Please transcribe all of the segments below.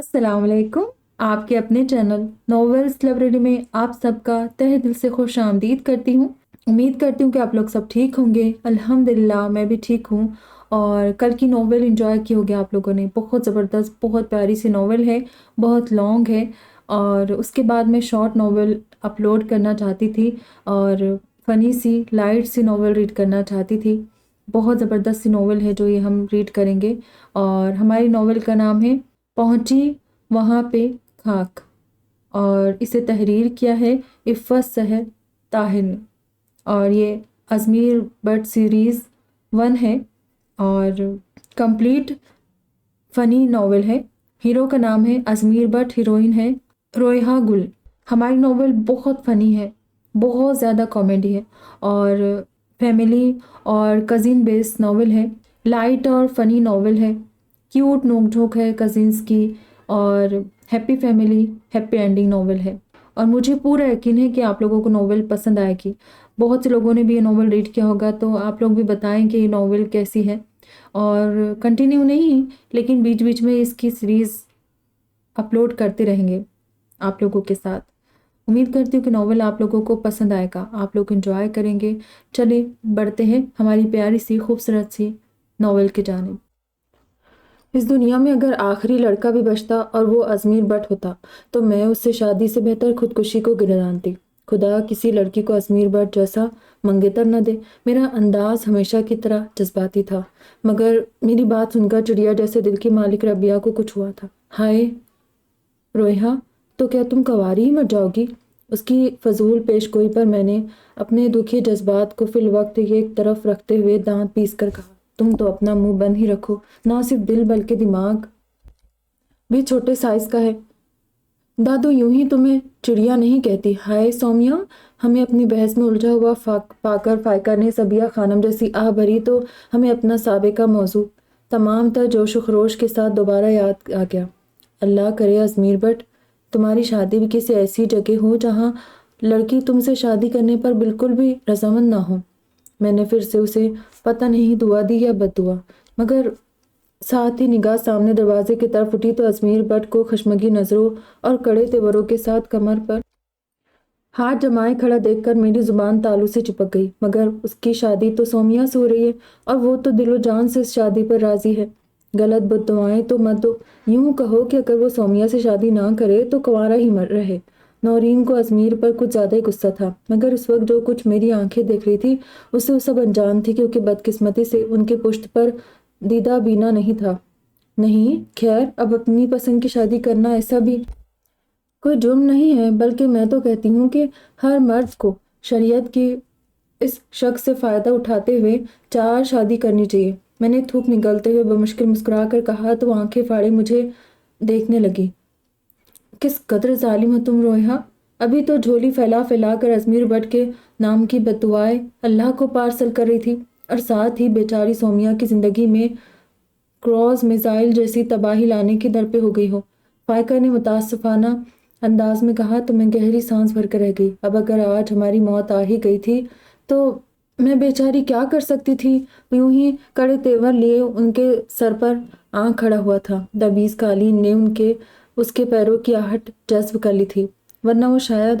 अस्सलाम वालेकुम। आपके अपने चैनल नॉवेल्स लाइब्रेरी में आप सबका तहे दिल से खुश आमदीद करती हूँ। उम्मीद करती हूँ कि आप लोग सब ठीक होंगे। अल्हम्दुलिल्लाह मैं भी ठीक हूँ। और कल की नॉवेल एंजॉय की होगी आप लोगों ने। बहुत ज़बरदस्त, बहुत प्यारी सी नॉवेल है, बहुत लॉन्ग है। और उसके बाद मैं शॉर्ट नॉवेल अपलोड करना चाहती थी और फ़नी सी लाइट सी नॉवेल रीड करना चाहती थी। बहुत ज़बरदस्त सी नॉवेल है जो ये हम रीड करेंगे। और हमारी नॉवेल का नाम है पहुंची वहाँ पे खाक, और इसे तहरीर किया है इफ़्फ़त सहर ताहिर ने। और ये अज़मीर बट सीरीज़ 1 है और कंप्लीट फ़नी नॉवेल है। हीरो का नाम है अज़मीर बट, हीरोइन है रोयहा गुल। हमारी नॉवेल बहुत फ़नी है, बहुत ज़्यादा कॉमेडी है और फैमिली और कज़िन बेस्ड नॉवेल है। लाइट और फ़नी नॉवेल है, क्यूट नोक-झोंक है कज़िन्स की और happy family, happy ending novel है। और मुझे पूरा यकीन है कि आप लोगों को नॉवेल पसंद आएगी। बहुत से लोगों ने भी ये नॉवेल रीड किया होगा, तो आप लोग भी बताएं कि ये नॉवेल कैसी है। और कंटिन्यू नहीं, लेकिन बीच-बीच में इसकी सीरीज़ अपलोड करते रहेंगे आप लोगों के साथ। उम्मीद करती हूँ कि नॉवेल आप लोगों को पसंद आएगा, आप लोग एंजॉय करेंगे। चलिए बढ़ते हैं हमारी प्यारी सी खूबसूरत सी नॉवेल की जानिब। इस दुनिया में अगर आखिरी लड़का भी बचता और वो अज़मीर बट होता तो मैं उससे शादी से बेहतर खुदकुशी को गिरानती। खुदा किसी लड़की को अज़मीर बट जैसा मंगेतर न दे। मेरा अंदाज हमेशा की तरह जज्बाती था, मगर मेरी बात सुनकर चिड़िया जैसे दिल की मालिक रबिया को कुछ हुआ था। हाय रोयहा, तो क्या तुम कवारी ही मर जाओगी? उसकी फजूल पेशगोई पर मैंने अपने दुखी जज्बात को फिल वक्त एक तरफ रखते हुए दांत पीस कर कहा, तुम तो अपना मुंह बंद ही रखो। ना सिर्फ दिल बल्कि दिमाग भी छोटे साइज का है। दादू यूं ही तुम्हें चिड़िया नहीं कहती। हाय सौम्या, हमें अपनी बहस में उलझा हुआ पाकर फाइका ने सबिया खानम जैसी आह भरी तो हमें अपना साबिका मौजू तमाम तर जोश व खरोश के साथ दोबारा याद आ गया। अल्लाह करे अज़मीर बट, तुम्हारी शादी भी किसी ऐसी जगह हो जहाँ लड़की तुमसे शादी करने पर बिल्कुल भी रजामंद ना हो। मैंने फिर से उसे पता नहीं दुआ दी या बददुआ, मगर साथ ही निगाह सामने दरवाजे की तरफ उठी तो अज़मीर बट को खशमगी नज़रों और कड़े तेवरों के साथ कमर पर हाथ जमाए खड़ा देखकर मेरी जुबान तालू से चिपक गई। मगर उसकी शादी तो सोमिया से हो रही है और वो तो दिलो जान से इस शादी पर राजी है। गलत बद्दुआएं तो मत दो। यूं कहो कि अगर वो सोमिया से शादी ना करे तो कुंवारा ही मर रहे। नौरीन को अज़मीर पर कुछ ज़्यादा ही गुस्सा था, मगर उस वक्त जो कुछ मेरी आंखें देख रही थी उससे वो सब अनजान थी, क्योंकि बदकिस्मती से उनके पुश्त पर दीदा बीना नहीं था। नहीं, खैर, अब अपनी पसंद की शादी करना ऐसा भी कोई जुर्म नहीं है, बल्कि मैं तो कहती हूँ कि हर मर्द को शरीयत की इस शख्स से फ़ायदा उठाते हुए 4 शादी करनी चाहिए। मैंने थूक निगलते हुए बमुश्किल मुस्कुरा कर कहा तो आंखें फाड़े मुझे देखने लगी। किस कदर जालिम हो तुम रोयहा। अभी तो झोली फैला फैला कर अज़मीर बट के नाम की बद्दुआएं अल्लाह को पार्सल कर रही थी, और साथ ही बेचारी सोमिया की ज़िंदगी में क्रॉस मिसाइल जैसी तबाही लाने की दर पे हो गई हो। फाइका ने मुतासफाना अंदाज में कहा तो मैं गहरी सांस भर कर रह गई। अब अगर आज हमारी मौत आ ही गई थी तो मैं बेचारी क्या कर सकती थी। यूं ही कड़े तेवर लिए उनके सर पर आंख खड़ा हुआ था। दबीज कालीन ने उसके पैरों की आहट जज्ब कर ली थी, वरना वो शायद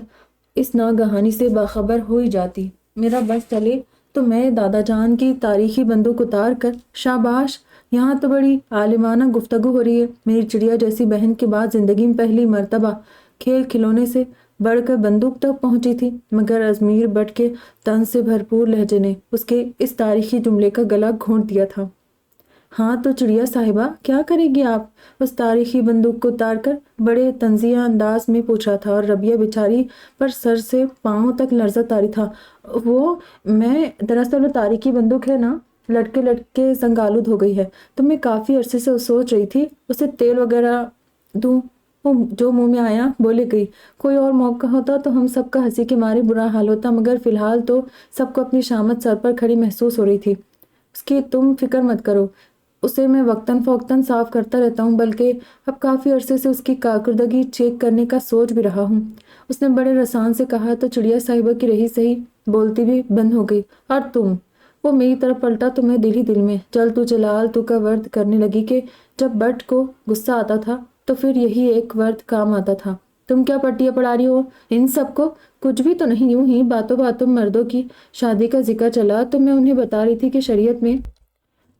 इस नागहानी से बाखबर हो ही जाती। मेरा बस चले तो मैं दादा जान की तारीखी बंदूक उतार कर शाबाश, यहाँ तो बड़ी आलिमाना गुफ्तगू हो रही है। मेरी चिड़िया जैसी बहन के बाद जिंदगी में पहली मर्तबा खेल खिलौने से बढ़कर बंदूक तक पहुंची थी। मगर अज़मीर बट के तंज से भरपूर लहजे ने उसके इस तारीखी जुमले का गला घोंट दिया था। हाँ तो चिड़िया साहिबा, क्या करेगी आप? उस तारीखी बंदूक को उतार कर बड़े तंजिया अंदाज में पूछा था, और रबिया बेचारी पर सर से पांव तक लर्जा तारी था। वो मैं दरअसल वो तारीखी बंदूक है ना, लटके लटके जंगालूद हो गई है, तो मैं काफ़ी अरसे से सोच रही थी उसे तेल वगैरह दूँ। वो जो मुंह में आया बोले गई। कोई और मौका होता तो हम सबका हंसी के मारे बुरा हाल होता, मगर फिलहाल तो सबको अपनी शामत सर पर खड़ी महसूस हो रही थी। उसकी तुम फिक्र मत करो, उसे मैं वक्तन फ़ौक्तन साफ करता रहता हूँ, बल्कि अब काफ़ी अरसे से उसकी कारकर्दगी चेक करने का सोच भी रहा हूँ। उसने बड़े रसान से कहा तो चिड़िया साहिबा की रही सही बोलती भी बंद हो गई। और तुम? वो मेरी तरफ पलटा तो मैं दिल ही दिल में जल तू जलाल तू का वर्द करने लगी कि जब बट को गुस्सा आता था तो फिर यही एक वर्ड काम आता था। तुम क्या पट्टियाँ पढ़ा रही हो इन सबको? कुछ भी तो नहीं, यूं ही बातों बातों मर्दों की शादी का जिक्र चला तो मैं उन्हें बता रही थी कि शरीयत में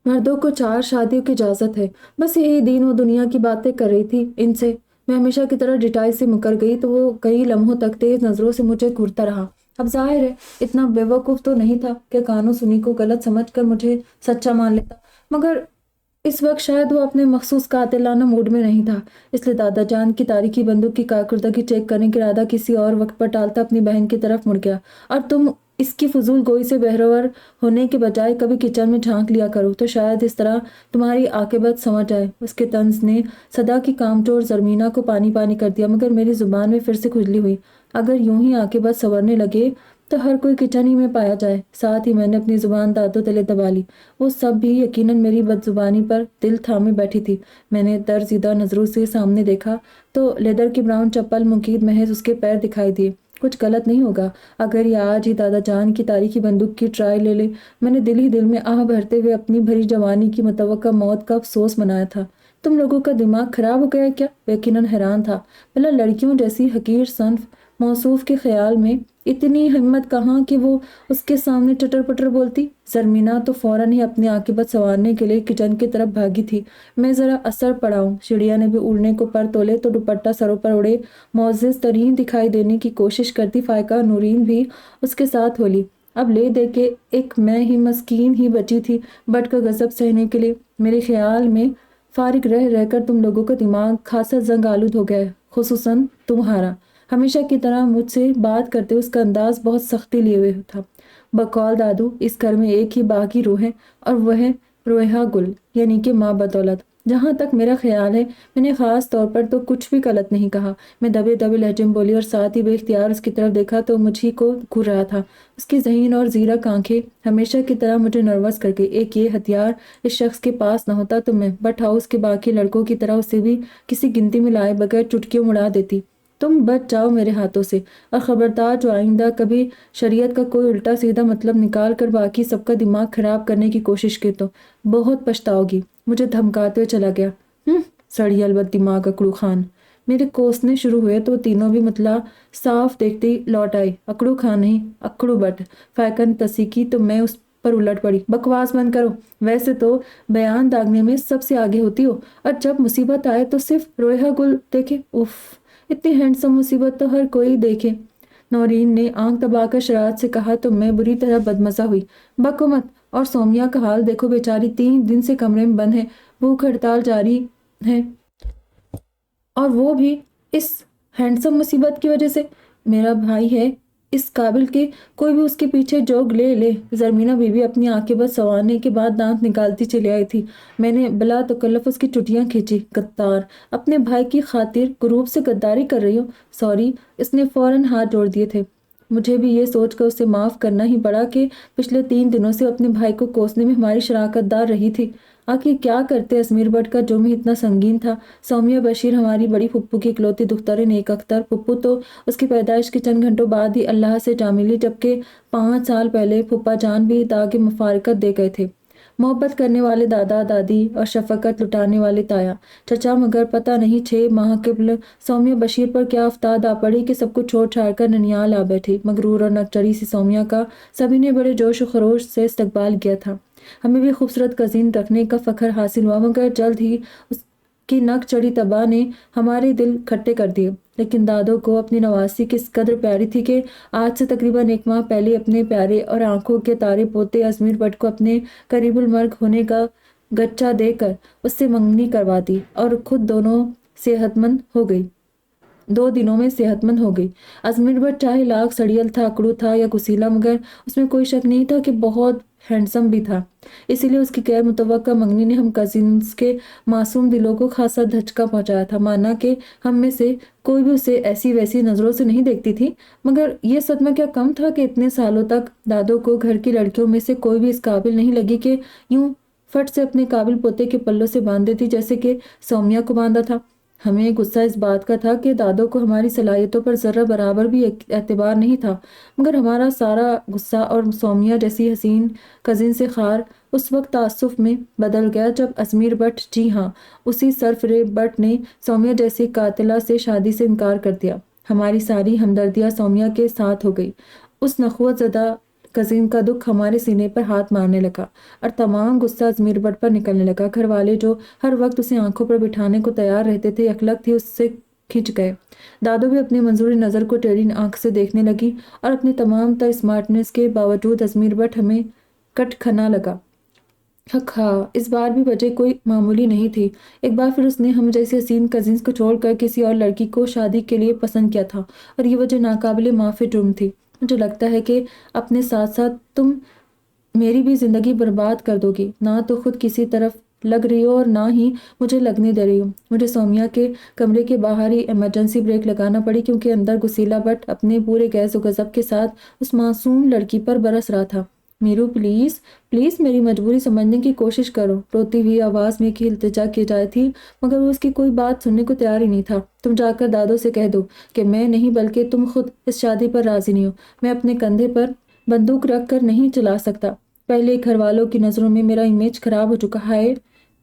मर्दों को 4 शादियों की इजाज़त है। बस यही दीन व दुनिया की बातें कर रही थी इनसे। मैं हमेशा की तरह डिटाई से मुकर गई तो वो कई लम्हों तक तेज़ नज़रों से मुझे घूरता रहा। अब ज़ाहिर है इतना बेवकूफ़ तो नहीं था कि कानों सुनी को गलत समझकर मुझे सच्चा मान लेता, मगर इस वक्त शायद वो अपने मखसूस कातिलाना मूड में नहीं था, इसलिए दादा जान की तारीखी बंदूक की कारकर्दगी चेक करने का इरादा किसी और वक्त पर टालता अपनी बहन की तरफ मुड़ गया। और तुम इसकी फजूल गोई से बहरवर होने के बजाय कभी किचन में झांक लिया करो तो शायद इस तरह तुम्हारी आकिबत समझ आए। उसके तंज ने सदा की कामचोर जरमीना को पानी पानी कर दिया, मगर मेरी जुबान में फिर से खुजली हुई। अगर यूं ही आकिबत संवरने लगे तो हर कोई किचन ही में पाया जाए। साथ ही मैंने अपनी जुबान दांतों तले दबा ली। वो सब भी यकीनन मेरी बदजुबानी पर दिल थामे बैठी थी। मैंने दरजीदा नजरों से सामने देखा तो लेदर की ब्राउन चप्पल मुकीद महज उसके पैर दिखाई दिए। कुछ गलत नहीं होगा अगर ये आज ही दादा जान की तारीखी बंदूक की ट्राई ले ले। मैंने दिल ही दिल में आह भरते हुए अपनी भरी जवानी की मुतवक्का मौत का अफसोस मनाया था। तुम लोगों का दिमाग खराब हो गया क्या? यकीनन हैरान था। भला लड़कियों जैसी हकीर सन्फ मौसूफ के ख्याल में इतनी हिम्मत कहाँ कि वो उसके सामने चटर पटर बोलती। जरमीना तो फौरन ही अपनी आकिबत संवारने के लिए किचन की तरफ भागी थी। मैं जरा असर पड़ाऊं। चिड़िया ने भी उड़ने को पर तोले तो दुपट्टा सरों पर उड़े मोअज़्ज़ज़ तरीन दिखाई देने की कोशिश करती फायका नूरीन भी उसके साथ होली। अब ले दे के एक मैं ही मस्कीन ही बची थी बट का गजब सहने के लिए। मेरे ख्याल में फारिग रह रहकर तुम लोगों का दिमाग खासा जंग आलूद हो गया है, खुसूसन तुम्हारा। हमेशा की तरह मुझसे बात करते उसका अंदाज बहुत सख्ती लिए हुए था। बकौल दादू, इस घर में एक ही बाकी रूह है और वह है रोहा गुल, यानी कि माँ बदौलत। जहाँ तक मेरा ख्याल है मैंने ख़ास तौर पर तो कुछ भी गलत नहीं कहा। मैं दबे दबे लहजे में बोली और साथ ही बेख्तियार उसकी तरफ देखा तो मुझी को घूर रहा था। उसकी ज़हीन और ज़ीरक आंखें हमेशा की तरह मुझे नर्वस कर गई। एक ये हथियार इस शख्स के पास न होता तो मैं बट हाउस के बाकी लड़कों की तरह उसे भी किसी गिनती में लाए बगैर चुटकियों मुड़ा देती। तुम बच जाओ मेरे हाथों से, और खबरदार जो आइंदा कभी शरीयत का कोई उल्टा सीधा मतलब निकाल कर बाकी सबका दिमाग खराब करने की कोशिश की तो बहुत पछताओगी। मुझे धमकाते हुए चला गया। सड़ी अलबत दिमाग अकड़ू खान। मेरे कोसने शुरू हुए तो तीनों भी मतलब साफ देखते ही लौट आए। अकड़ू खान नहीं, अकड़ू बट। फैकन तसीकी तो मैं उस पर उलट पड़ी। बकवास बंद करो। वैसे तो बयान दागने में सबसे आगे होती हो, और जब मुसीबत आए तो सिर्फ रोया गुल देखे। उफ, इतनी हैंडसम मुसीबत तो हर कोई देखे। नौरीन ने आंख दबाकर शरारत से कहा तो मैं बुरी तरह बदमजा हुई। बको मत। और सौम्या का हाल देखो, बेचारी 3 दिन से कमरे में बंद है, भूख हड़ताल जारी है, और वो भी इस हैंडसम मुसीबत की वजह से। मेरा भाई है इस काबिल के कोई भी उसके पीछे जोग ले ले। जरमीना बीबी अपनी आंखें बस संवारने के बाद दांत निकालती चली आई थी। मैंने बला तकल्लुफ उसकी चुटियां खींची। गद्दार, अपने भाई की खातिर ग्रुप से गद्दारी कर रही हो? सॉरी। इसने फौरन हाथ जोड़ दिए थे। मुझे भी ये सोचकर उसे माफ़ करना ही पड़ा कि पिछले 3 दिनों से अपने भाई को कोसने में हमारी शराकतदार रही थी। आखिर क्या करते अजमेर भट्ट का जुर्म इतना संगीन था। सौम्या बशीर हमारी बड़ी फुप्पू की इकलौती दुख्तर नेक अख्तर। फुप्पू तो उसकी पैदाइश के चंद घंटों बाद ही अल्लाह से जा मिली, जबकि 5 साल पहले फुप्पा जान भी दागे मुफारकत दे गए थे। मोहब्बत करने वाले दादा दादी और शफकत लुटाने वाले ताया चचा, मगर पता नहीं 6 माह कबल सौम्या बशीर पर क्या आफताब आ पड़ी कि सब कुछ छोड़ छाड़ कर ननियाल आ बैठी। मगरूर और नकचड़ी सी सौम्या का सभी ने बड़े जोश व खरोश से इस्तकबाल किया था। हमें भी खूबसूरत कज़िन रखने का फ़ख्र हासिल हुआ, मगर जल्द ही उसकी नक चढ़ी तबाह ने हमारे दिल खट्टे कर दिए। लेकिन दादो को अपनी नवासी किस कदर प्यारी थी कि आज से तकरीबन 1 माह पहले अपने प्यारे और आंखों के तारे पोते अजमेर भट्ट को अपने करीबुल मर्ग होने का गच्चा देकर उससे मंगनी करवा दी, और खुद दोनों सेहतमंद हो गई। 2 दिनों में सेहतमंद हो गई। अजमेर भट्ट चाहे लाख सड़ियल था, अकड़ू था या कुसीला, मगर उसमें कोई शक नहीं था कि बहुत हैंडसम भी था। इसीलिए उसकी गैर मुतवक्का मंगनी ने हम कजिन्स के मासूम दिलों को खासा धचका पहुंचाया था। माना कि हम में से कोई भी उसे ऐसी वैसी नज़रों से नहीं देखती थी, मगर यह सदमा क्या कम था कि इतने सालों तक दादो को घर की लड़कियों में से कोई भी इस काबिल नहीं लगी कि यूं फट से अपने काबिल पोते के पल्लों से बांध देती जैसे कि सौम्या को बांधा था। ہمیں غصہ اس بات کا تھا کہ دادو کو ہماری صلاحیتوں پر ذرہ برابر بھی اعتبار نہیں تھا، مگر ہمارا سارا غصہ اور سومیا جیسی حسین کزن سے خار اس وقت تعصب میں بدل گیا جب ازمیر بٹ، جی ہاں اسی سرفریب بٹ نے سومیا جیسی قاتلہ سے شادی سے انکار کر دیا۔ ہماری ساری ہمدردیاں سومیا کے ساتھ ہو گئی۔ اس نخوت زدہ کزن کا دکھ ہمارے سینے پر ہاتھ مارنے لگا اور تمام غصہ ازمیر بٹ پر نکلنے لگا۔ گھر والے جو ہر وقت اسے آنکھوں پر بٹھانے کو تیار رہتے تھے، یکلخت ہی اس سے کھنچ گئے۔ دادو بھی اپنی منظوری نظر کو ٹیڑھی آنکھ سے دیکھنے لگی اور اپنی تمام تر اسمارٹنیس کے باوجود ازمیر بٹ ہمیں کٹ کھنا لگا۔ ہاں، اس بار بھی وجہ کوئی معمولی نہیں تھی۔ ایک بار پھر اس نے ہم جیسی حسین کزنز کو چھوڑ کر کسی اور لڑکی کو شادی کے لیے پسند کیا تھا، اور یہ وجہ ناقابل معافی جرم تھی۔ مجھے لگتا ہے کہ اپنے ساتھ ساتھ تم میری بھی زندگی برباد کر دو گی۔ نہ تو خود کسی طرف لگ رہی ہو اور نہ ہی مجھے لگنے دے رہی ہو۔ مجھے سومیا کے کمرے کے باہر ہی ایمرجنسی بریک لگانا پڑی کیونکہ اندر گسیلا بٹ اپنے پورے غیظ و غضب کے ساتھ اس معصوم لڑکی پر برس رہا تھا۔ میرو پلیز پلیز میری مجبوری سمجھنے کی کوشش کرو۔ روتی ہوئی آواز میں کی التجا کی جائے تھی، مگر وہ اس کی کوئی بات سننے کو تیار ہی نہیں تھا۔ تم جا کر دادو سے کہہ دو کہ میں نہیں بلکہ تم خود اس شادی پر راضی نہیں ہو۔ میں اپنے کندھے پر بندوق رکھ کر نہیں چلا سکتا۔ پہلے ہی گھر والوں کی نظروں میں میرا امیج خراب ہو چکا ہے۔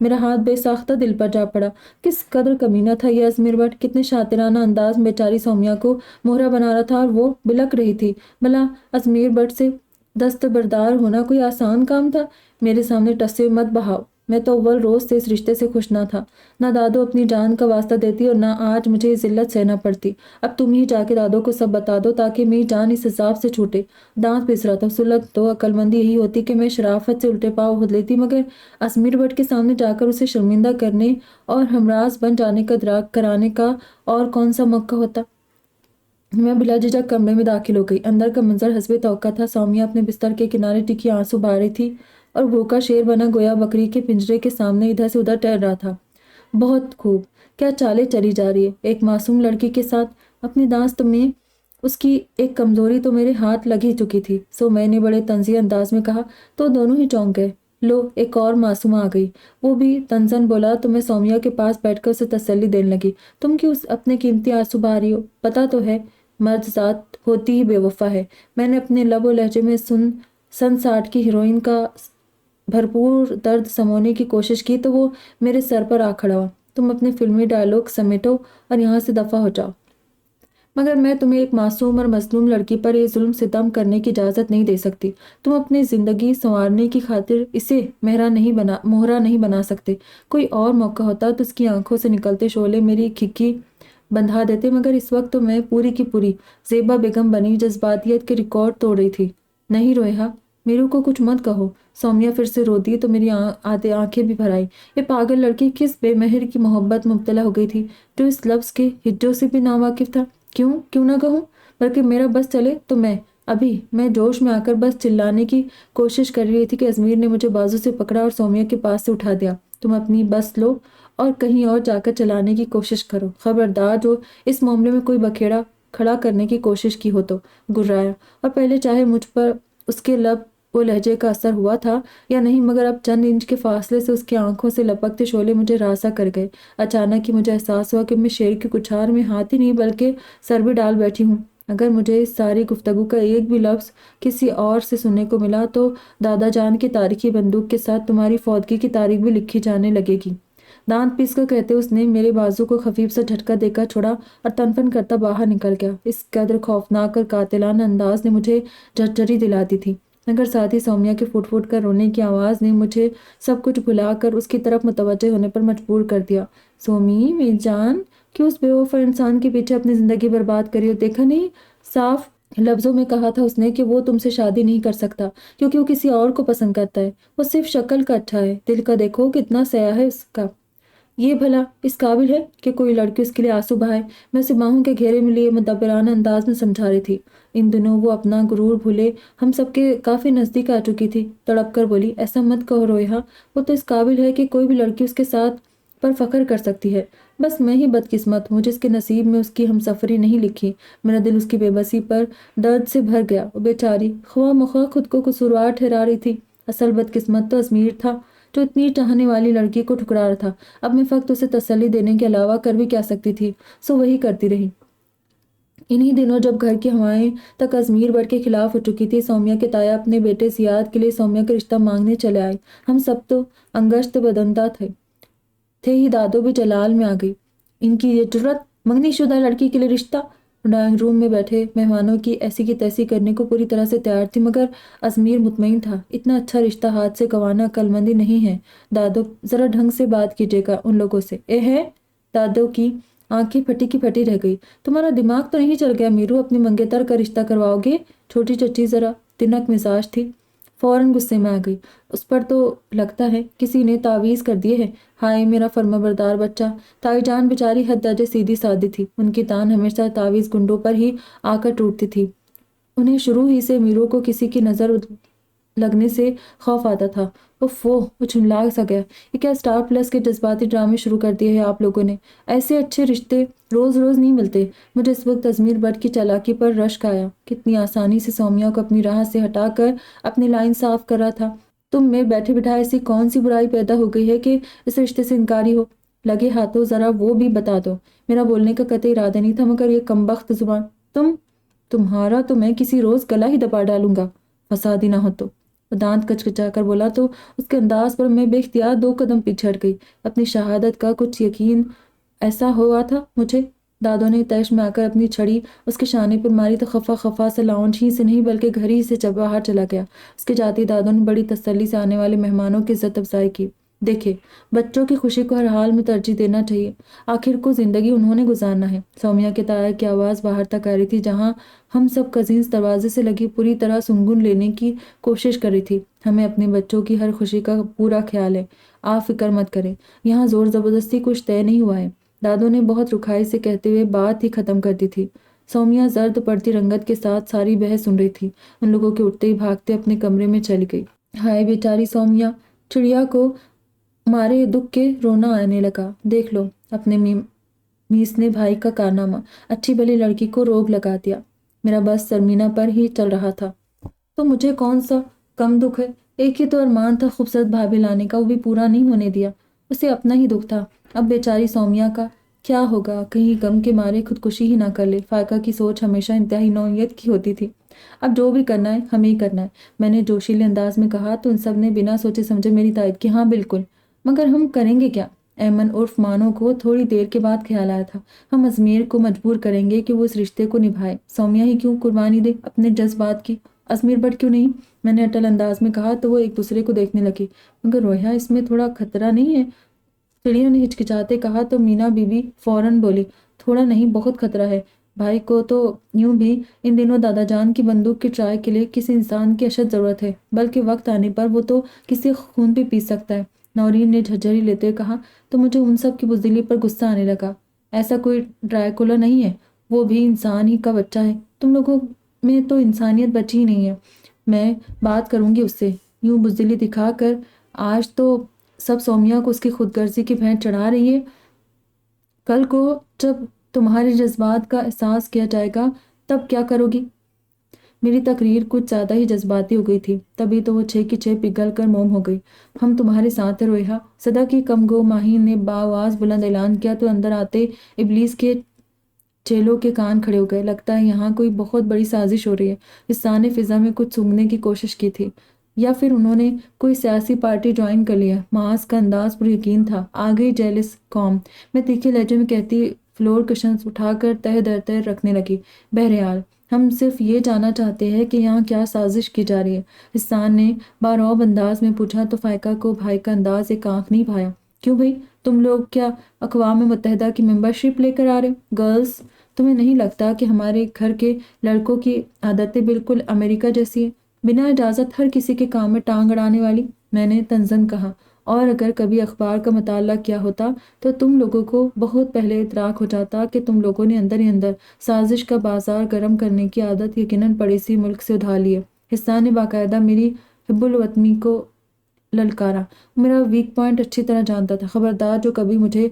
میرا ہاتھ بے ساختہ دل پر جا پڑا۔ کس قدر کمینہ تھا یہ ازمیر بٹ، کتنے شاطرانہ انداز میں بیچاری سومیا کو مہرا بنا رہا تھا اور وہ بلک رہی تھی۔ بھلا ازمیر بٹ سے دستبردار ہونا کوئی آسان کام تھا؟ میرے سامنے ٹسے مت بہاؤ۔ میں تو اول روز سے اس رشتے سے خوش نہ تھا۔ نہ دادو اپنی جان کا واسطہ دیتی اور نہ آج مجھے یہ ذلت سہنا پڑتی۔ اب تم ہی جا کے دادو کو سب بتا دو تاکہ میری جان اس عذاب سے چھوٹے۔ دانت پس رہا تھا۔ سلط تو عقل مندی یہی ہوتی کہ میں شرافت سے الٹے پاؤں ہو لیتی، مگر ازمیر بٹ کے سامنے جا کر اسے شرمندہ کرنے اور ہمراز بن جانے کا ادراک کرانے کا اور کون سا موقع ہوتا؟ میں بلا جھجک کمرے میں داخل ہو گئی۔ اندر کا منظر حسب توقع تھا۔ سومیا اپنے بستر کے کنارے ٹکی آنسو بہا رہی تھی اور بھوکا شیر بنا گویا بکری کے پنجرے کے سامنے ادھر سے ادھر ٹہل رہا تھا۔ بہت خوب، کیا چالیں چلی جا رہی ہے ایک معصوم لڑکی کے ساتھ۔ اپنی داست میں اس کی ایک کمزوری تو میرے ہاتھ لگ ہی چکی تھی، سو میں نے بڑے طنزیہ انداز میں کہا تو دونوں ہی چونک گئے۔ لو، ایک اور معصومہ آ گئی۔ وہ بھی طنزاً بولا تو میں سومیا کے پاس بیٹھ کر اسے تسلی دینے لگی۔ تم کیوں اپنے قیمتی آنسو بہا رہی ہو؟ پتہ تو ہے مرد ذات ہوتی ہی بے وفا ہے۔ میں نے اپنے لب و لہجے میں سن 60 کی ہیروئن کا بھرپور درد سمونے کی کوشش کی تو وہ میرے سر پر آ کھڑا ہوا۔ تم اپنے فلمی ڈائیلاگ سمیٹو اور یہاں سے دفع ہو جاؤ۔ مگر میں تمہیں ایک معصوم اور مظلوم لڑکی پر یہ ظلم ستم کرنے کی اجازت نہیں دے سکتی۔ تم اپنی زندگی سنوارنے کی خاطر اسے مہرا نہیں بنا سکتے۔ کوئی اور موقع ہوتا تو اس کی آنکھوں سے نکلتے شعلے میری کھکی بندھا دیتے، مگر اس وقت تو میں پوری کی پوری زیبا بیگم بنی جذباتیت کے ریکارڈ توڑ رہی تھی۔ نہیں رویہا، میرو کو کچھ مت کہو۔ سومیا پھر سے رو دی تو میری آنکھیں بھی بھر آئیں۔ یہ پاگل لڑکی کس بے مہر کی محبت میں مبتلا ہو گئی تھی جو اس لفظ کے ہجوں سے بھی ناواقف تھا۔ کیوں نہ کہوں، بلکہ میرا بس چلے تو میں جوش میں آ کر بس چلانے کی کوشش کر رہی تھی کہ ازمیر نے مجھے بازو سے پکڑا اور سومیا کے پاس سے اٹھا دیا۔ تم اپنی بس لو اور کہیں اور جا کر چلانے کی کوشش کرو۔ خبردار جو اس معاملے میں کوئی بکھیڑا کھڑا کرنے کی کوشش کی ہو تو۔ گرایا، اور پہلے چاہے مجھ پر اس کے لب و لہجے کا اثر ہوا تھا یا نہیں، مگر اب چند انچ کے فاصلے سے اس کی آنکھوں سے لپکتے شعلے مجھے راسا کر گئے۔ اچانک ہی مجھے احساس ہوا کہ میں شیر کی کچھار میں ہاتھ ہی نہیں بلکہ سر بھی ڈال بیٹھی ہوں۔ اگر مجھے اس ساری گفتگو کا ایک بھی لفظ کسی اور سے سننے کو ملا تو دادا جان کی تاریخی بندوق کے ساتھ تمہاری فوتگی کی تاریخ بھی لکھی جانے لگے گی۔ دانت پیس کر کہتے اس نے میرے بازو کو خفیف سا جھٹکا دے کر چھوڑا اور تنفن کرتا باہر نکل گیا۔ اس قدر خوفناک اور قاتلانہ انداز نے مجھے جھرجھری دلا دی تھی، مگر ساتھ ہی سومیا کے پھٹ پھٹ کر رونے کی آواز نے مجھے سب کچھ بھلا کر اس کی طرف متوجہ ہونے پر مجبور کر دیا۔ سومی میری جان، کیوں اس بے وفا انسان کے پیچھے اپنی زندگی برباد کری ہو؟ دیکھا نہیں، صاف لفظوں میں کہا تھا اس نے کہ وہ تم سے شادی نہیں کر سکتا کیونکہ وہ کسی اور کو پسند کرتا ہے۔ وہ صرف شکل کا اچھا ہے، دل کا دیکھو کتنا سیاہ ہے اس کا۔ یہ بھلا اس قابل ہے کہ کوئی لڑکی اس کے لیے آنسو بہائے؟ میں اسے باہوں کے گھیرے میں لیے مدبرانہ انداز میں سمجھا رہی تھی۔ ان دنوں وہ اپنا غرور بھولے ہم سب کے کافی نزدیک آ چکی تھی۔ تڑپ کر بولی، ایسا مت کہو رویہا، وہ تو اس قابل ہے کہ کوئی بھی لڑکی اس کے ساتھ پر فخر کر سکتی ہے۔ بس میں ہی بدقسمت، مجھے اس کے نصیب میں اس کی ہمسفری نہیں لکھی۔ میرا دل اس کی بے بسی پر درد سے بھر گیا۔ وہ بیچاری خواہ مخواہ خود کو قصوروار ٹھہرا رہی تھی۔ اصل بدقسمت تو ازمیر تھا جو اتنی چاہنے والی لڑکی کو ٹھکرا رہا تھا۔ اب میں فقط اسے تسلی دینے کے علاوہ کر بھی کیا سکتی تھی، سو وہی کرتی رہی۔ انہی دنوں جب گھر کی ہوائیں تک ازمیر بٹ کے خلاف ہو چکی تھی، سومیا کے تایا اپنے بیٹے زیاد کے لیے سومیا کا رشتہ مانگنے چلے آئے۔ ہم سب تو انگشت بدندہ تھے ہی، دادو بھی جلال میں آ گئی۔ ان کی یہ جرت، منگنی شدہ لڑکی کے لیے رشتہ! ڈرائنگ روم میں بیٹھے مہمانوں کی ایسی کی تیسی کرنے کو پوری طرح سے تیار تھی، مگر ازمیر مطمئن تھا اتنا اچھا رشتہ ہاتھ سے گنوانا عقل مندی نہیں ہے۔ دادو ذرا ڈھنگ سے بات کیجیے گا ان لوگوں سے۔ اے ہے! دادو کی آنکھیں پھٹی کی پھٹی رہ گئی۔ تمہارا دماغ تو نہیں چل گیا میرو، اپنی منگیتر کا رشتہ کرواؤ گے؟ چھوٹی چچی ذرا تنک مزاج تھی، فوراً غصے میں آ گئی۔ اس پر تو لگتا ہے کسی نے تعویذ کر دیے ہے۔ ہائے میرا فرمانبردار بچہ! تائی جان بیچاری حد درجے سیدھی سادی تھی، ان کی تان ہمیشہ تعویذ گنڈوں پر ہی آ کر ٹوٹتی تھی۔ انہیں شروع ہی سے میرو کو کسی کی نظر لگنے سے خوف آتا تھا۔ اوفو! وہ جھنجلا سا گیا۔ یہ کیا اسٹار پلس کے جذباتی ڈرامے شروع کر دیے ہیں آپ لوگوں نے؟ ایسے اچھے رشتے روز روز نہیں ملتے۔ مجھے اس وقت ازمیر بٹ کی چالاکی پر رشک آیا۔ کتنی آسانی سے سومیا کو اپنی راہ سے ہٹا کر اپنی لائن صاف کر رہا تھا۔ تم میں بیٹھے بٹھائے ایسی کون سی برائی پیدا ہو گئی ہے کہ اس رشتے سے انکاری ہو؟ لگے ہاتھوں ذرا وہ بھی بتا دو۔ میرا بولنے کا قطعی ارادہ نہیں تھا، مگر یہ کمبخت زبان! تمہارا تو میں کسی روز گلا ہی دبا ڈالوں گا، فسادی نہ ہو تو۔ وہ دانت کچکچا کر بولا تو اس کے انداز پر میں بے اختیار 2 قدم پیچھے ہٹ گئی۔ اپنی شہادت کا کچھ یقین ایسا ہوا تھا مجھے۔ دادو نے طیش میں آ کر اپنی چھڑی اس کے شانے پر ماری تو خفا خفا سے لاؤنج ہی سے نہیں بلکہ گھر ہی سے باہر چلا گیا۔ اس کے جاتے دادو نے بڑی تسلی سے آنے والے مہمانوں کی عزت افزائی کی۔ دیکھے، بچوں کی خوشی کو ہر حال میں ترجیح دینا چاہیے، آخر کو زندگی انہوں نے گزارنا ہے۔ سومیا کے تایا کی آواز باہر تک آ رہی تھی، جہاں ہم سب کزنز دروازے سے لگی پوری طرح سنگن لینے کی کوشش کر رہی تھی۔ ہمیں اپنے بچوں کی ہر خوشی کا پورا خیال ہے، آپ فکر مت کریں، یہاں زور زبردستی کچھ طے نہیں ہوا ہے۔ دادو نے بہت رکھائی سے کہتے ہوئے بات ہی ختم کر دی تھی۔ سومیا زرد پڑتی رنگت کے ساتھ ساری بحث سن رہی تھی۔ ان لوگوں کے اٹھتے ہی بھاگتے اپنے کمرے میں چلی گئی۔ ہائے بیچاری سومیا! چڑیا کو مارے دکھ کے رونا آنے لگا۔ دیکھ لو اپنے میسنے بھائی کا کارنامہ، اچھی بھلی لڑکی کو روگ لگا دیا۔ میرا بس سرمینا پر ہی چل رہا تھا تو مجھے کون سا کم دکھ ہے؟ ایک ہی تو ارمان تھا خوبصورت بھابھی لانے کا، وہ بھی پورا نہیں ہونے دیا۔ اسے اپنا ہی دکھ تھا۔ اب بیچاری سومیا کا کیا ہوگا؟ کہیں غم کے مارے خودکشی ہی نہ کر لے۔ فائقہ کی سوچ ہمیشہ انتہائی نوعیت کی ہوتی تھی۔ اب جو بھی کرنا ہے ہمیں ہی کرنا ہے، میں نے جوشیلے انداز میں کہا تو ان سب نے بنا سوچے سمجھے میری تائید کی۔ ہاں بالکل، مگر ہم کریں گے کیا؟ ایمن عرف مانو کو تھوڑی دیر کے بعد خیال آیا تھا۔ ہم ازمیر کو مجبور کریں گے کہ وہ اس رشتے کو نبھائے۔ سومیا ہی کیوں قربانی دے اپنے جذبات کی؟ ازمیر بٹ کیوں نہیں؟ میں نے اٹل انداز میں کہا تو وہ ایک دوسرے کو دیکھنے لگے۔ مگر رویا، اس میں تھوڑا خطرہ نہیں ہے؟ چڑیا نے ہچکچاتے کہا تو مینا بی بی فوراً بولی، تھوڑا نہیں بہت خطرہ ہے۔ بھائی کو تو یوں بھی ان دنوں دادا جان کی بندوق کی ٹرائی کے لیے کسی انسان کی اشد ضرورت ہے، بلکہ وقت آنے پر وہ تو کسی خون بھی پی سکتا ہے۔ نورین نے جھرجھری لیتے ہوئے کہا تو مجھے ان سب کی بزدلی پر غصہ آنے لگا۔ ایسا کوئی ڈرائیکولا نہیں ہے، وہ بھی انسان ہی کا بچہ ہے۔ تم لوگوں میں تو انسانیت بچی ہی نہیں ہے۔ میں بات کروں گی اس سے، یوں بزدلی دکھا کر۔ آج تو سب سومیا کو اس کی خود غرضی کی بھینٹ چڑھا رہی ہے، کل کو جب تمہارے جذبات کا احساس کیا جائے گا تب کیا کرو گی؟ میری تقریر کچھ زیادہ ہی جذباتی ہو گئی تھی، تبھی تو وہ 6 کی 6 پگھل کر موم ہو گئی۔ ہم تمہارے ساتھ ہیں رویہ، صدا کی کم گو ماہین نے بآواز بلند اعلان کیا تو اندر آتے ابلیس کے چیلوں کے کان کھڑے ہو گئے۔ لگتا ہے یہاں کوئی بہت بڑی سازش ہو رہی ہے۔ حسان نے فضا میں کچھ سونگھنے کی کوشش کی تھی، یا پھر انہوں نے کوئی سیاسی پارٹی جوائن کر لیا۔ معاذ کا انداز پر یقین تھا۔ آ گئی جیلس قوم، میں تیکھے لہجے میں کہتی فلور کشنز اٹھا کر تہ در تہ رکھنے لگی۔ بہرحال ہم صرف یہ جاننا چاہتے ہیں کہ یہاں کیا سازش کی جا رہی ہے؟ حسان نے بارعب انداز میں پوچھا تو فائقہ کو بھائی کا انداز ایک آنکھ نہیں بھایا۔ کیوں بھائی، تم لوگ کیا اقوام متحدہ کی ممبرشپ لے کر آ رہے؟ گرلز، تمہیں نہیں لگتا کہ ہمارے گھر کے لڑکوں کی عادتیں بالکل امریکہ جیسی ہیں، بنا اجازت ہر کسی کے کام میں ٹانگ اڑانے والی؟ میں نے طنزاً کہا، اور اگر کبھی اخبار کا مطالعہ کیا ہوتا تو تم لوگوں کو بہت پہلے ادراک ہو جاتا کہ تم لوگوں نے اندر ہی اندر سازش کا بازار گرم کرنے کی عادت یقیناً پڑوسی ملک سے ادھار لی ہے۔ حسان نے باقاعدہ میری حب الوطنی کو للکارا۔ میرا ویک پوائنٹ اچھی طرح جانتا تھا، خبردار جو کبھی مجھے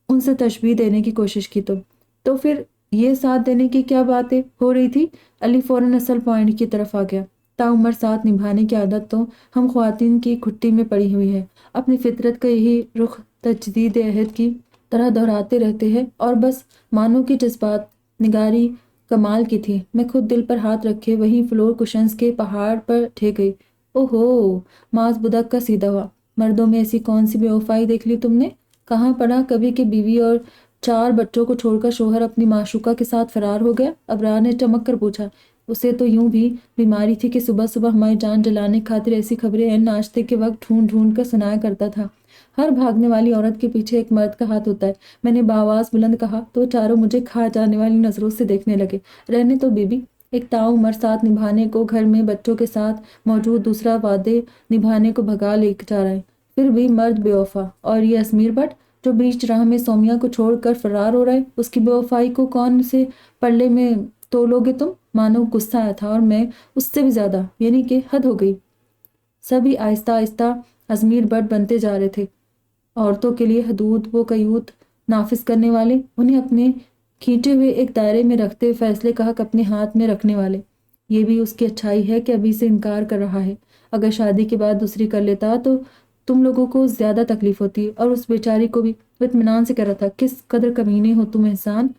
ان سے تشبیہ دینے کی کوشش کی تو پھر یہ ساتھ دینے کی کیا باتیں ہو رہی تھی؟ علی فوراً اصل پوائنٹ کی طرف آ گیا۔ ताउम्र साथ निभाने की आदत तो हम ख्वातीन की खुट्टी में पड़ी हुई है। अपनी फितरत का यही रुख तजदीद अहद की तरह दोहराते रहते हैं और बस मानो की जज्बात निगारी कमाल की थी। मैं खुद दिल पर हाथ रखे वहीं फ्लोर कुशंस के पहाड़ पर ठे गई। ओहो, मांस बुदक का सीधा हुआ। मर्दों में ऐसी कौन सी बेवफाई देख ली तुमने? कहाँ पड़ा कभी कि बीवी और 4 बच्चों को छोड़कर शोहर अपनी माशूका के साथ फरार हो गया? अबरार ने चमक कर पूछा। उसे तो यूं भी बीमारी थी कि सुबह सुबह हमारी जान जलाने खातिर ऐसी खबरें नाश्ते के वक्त ढूंढ ढूंढ कर सुनाया करता था। हर भागने वाली औरत के पीछे एक मर्द का हाथ होता है। मैंने बावाज बुलंद कहा तो चारों मुझे खा जाने वाली नजरों से देखने लगे। रहने तो बीबी, एक ताउम्र साथ निभाने को घर में बच्चों के साथ मौजूद दूसरा वादे निभाने को भगा ले जा रहा है। फिर भी मर्द बेवफा। और ये अजमीर भट्ट जो बीच राह में सौम्या को छोड़कर फरार हो रहा है, उसकी बेवफाई को कौन से पल्ले में तोलोगे तुम? मानो गुस्सा आया था और मैं उससे भी ज्यादा, यानी कि हद हो गई। सभी आहिस्ता आहिस्ता अजमीर भट्ट बनते जा रहे थे। औरतों के लिए हदूद वो कयूत नाफिज करने वाले, उन्हें अपने खींचे हुए एक दायरे में रखते फैसले का हक अपने हाथ में रखने वाले। ये भी उसकी अच्छाई है कि अभी से इनकार कर रहा है। अगर शादी के बाद दूसरी कर लेता तो तुम लोगों को ज्यादा तकलीफ होती और उस बेचारी को भी। वो इत्मीनान से कह रहा था, किस कदर कमीने हो तुम एहसान।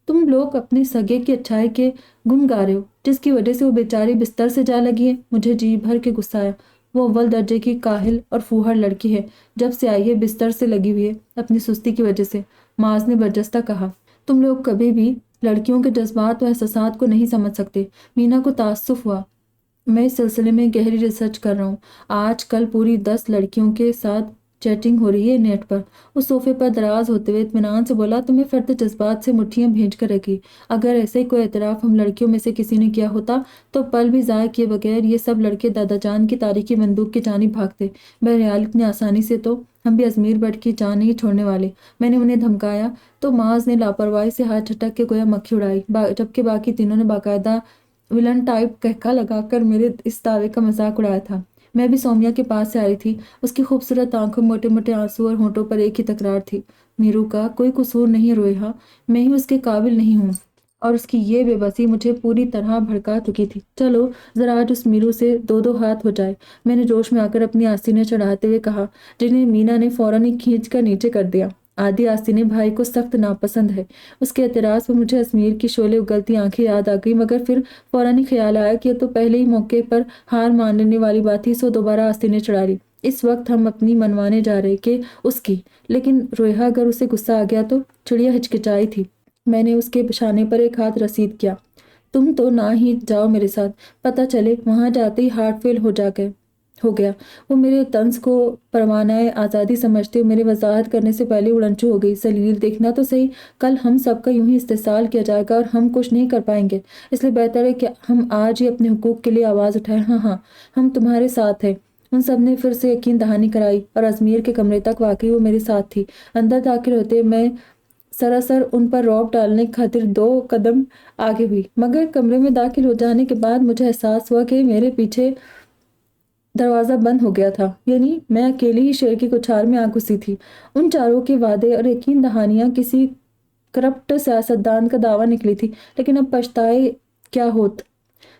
तुम लोग अपने सगे की अच्छाई के गुण गा रहे हो जिसकी वजह से वो बेचारी बिस्तर से जा लगी है। मुझे जी भर के गुस्सा आया। वो अव्वल दर्जे की काहिल और फूहड़ लड़की है, जब से आई है बिस्तर से लगी हुई है अपनी सुस्ती की वजह से। माज ने बरजस्ता कहा, तुम लोग कभी भी लड़कियों के जज्बात और एहसासात को नहीं समझ सकते। मीना को ताज्जुब हुआ। मैं इस सिलसिले में गहरी रिसर्च कर रहा हूँ। आज कल पूरी 10 लड़कियों के साथ चैटिंग हो रही है नेट पर। उस सोफे पर दराज होते हुए इत्मीनान से बोला, तुम्हें फर्द जज्बात से मुट्ठियां भेज कर रखी। अगर ऐसे ही कोई एतराफ़ हम लड़कियों में से किसी ने किया होता तो पल भी ज़ाया किए बगैर ये सब लड़के दादा जान की तारीखी बंदूक की जानिब भागते। बहरहाल इतनी आसानी से तो हम भी अजमीर भट्ट की जान नहीं छोड़ने वाले। मैंने उन्हें धमकाया तो माज ने लापरवाही से हाथ झटक के गोया मक्खी उड़ाई, जबकि बाकी तीनों ने बाकायदा विलन टाइप कहका लगाकर मेरे इस दावे का मजाक उड़ाया था। मैं भी सौम्या के पास से आ रही थी। उसकी खूबसूरत आंखों में मोटे मोटे आंसू और होंठों पर एक ही तकरार थी, मीरू का कोई कसूर नहीं रोया, मैं ही उसके काबिल नहीं हूँ। और उसकी ये बेबसी मुझे पूरी तरह भड़का चुकी थी। चलो जरा आज उस मीरू से दो दो हाथ हो जाए, मैंने जोश में आकर अपनी आस्तीनें चढ़ाते हुए कहा, जिन्हें मीना ने फौरन ही खींच कर नीचे कर दिया। आदि आस्तीनें भाई को सख्त नापसंद है। उसके एतराज पर मुझे अजमीर की शोले उगलती आंखें याद आ गई, मगर फिर फौरन ही ख्याल आया कि ये तो पहले ही मौके पर हार मान लेने वाली बात थी, सो दोबारा आस्तीनें चढ़ा ली। इस वक्त हम अपनी मनवाने जा रहे कि उसकी, लेकिन रोया अगर उसे गुस्सा आ गया तो। चिड़िया हिचकिचाई थी। मैंने उसके बिछाने पर एक हाथ रसीद किया। तुम तो ना ही जाओ मेरे साथ, पता चले वहां जाते ही हार्ट फेल हो गया। वो मेरे तंज को परवानाए आज़ादी समझते हुए मेरे वजाहत करने से पहले उड़नचू हो गई। सलील, देखना तो सही, कल हम सबका यूं ही इस्तेसाल किया जाएगा और हम कुछ नहीं कर पाएंगे। इसलिए बेहतर है कि हम आज ही अपने हुकूक के लिए आवाज़ उठाएं। हाँ हाँ, हम तुम्हारे साथ हैं। उन सब ने फिर से यकीन दहानी कराई और अजमीर के कमरे तक वाकई वो मेरे साथ थी। अंदर दाखिल होते मैं सरासर उन पर रौब डालने की खातिर 2 कदम आगे हुई, मगर कमरे में दाखिल हो जाने के बाद मुझे एहसास हुआ कि मेरे पीछे दरवाज़ा बंद हो गया था, यानी मैं अकेली ही शेर की कुछार में आ घुसी थी। उन चारों के वादे और यकीन दहानियां किसी करप्ट सियासतदान का दावा निकली थी, लेकिन अब पछताए क्या होत।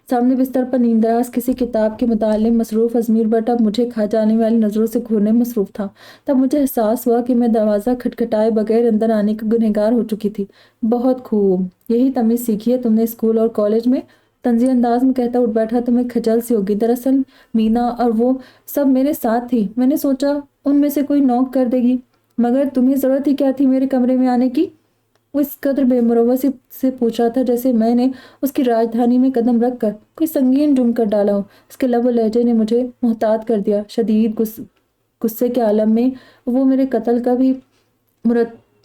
सामने बिस्तर पर नींदराज किसी किताब के मुताले मसरूफ अजमीर भट्ट अब मुझे खा जाने वाली नजरों से घूरने मसरूफ था। तब मुझे एहसास हुआ कि मैं दरवाज़ा खटखटाए बगैर अंदर आने की गुनहगार हो चुकी थी। बहुत खूब, यही तमीज़ सीखी है तुमने स्कूल और कॉलेज में। तंजी अंदाज में कहता उठ बैठा तो मैं खजल सी होगी। दरअसल मीना और वो सब मेरे साथ थी। मैंने सोचा उनमें से कोई नॉक कर देगी, मगर तुम्हें ज़रूरत ही क्या थी मेरे कमरे में आने की? वो इस कदर बेमुरवसी से पूछ रहा था जैसे मैंने उसकी राजधानी में कदम रख कर कोई संगीन जुर्म कर डाला हो। उसके लब और लहजे ने मुझे मुहतात कर दिया। शदीद गुस्से के आलम में वो मेरे कत्ल का भी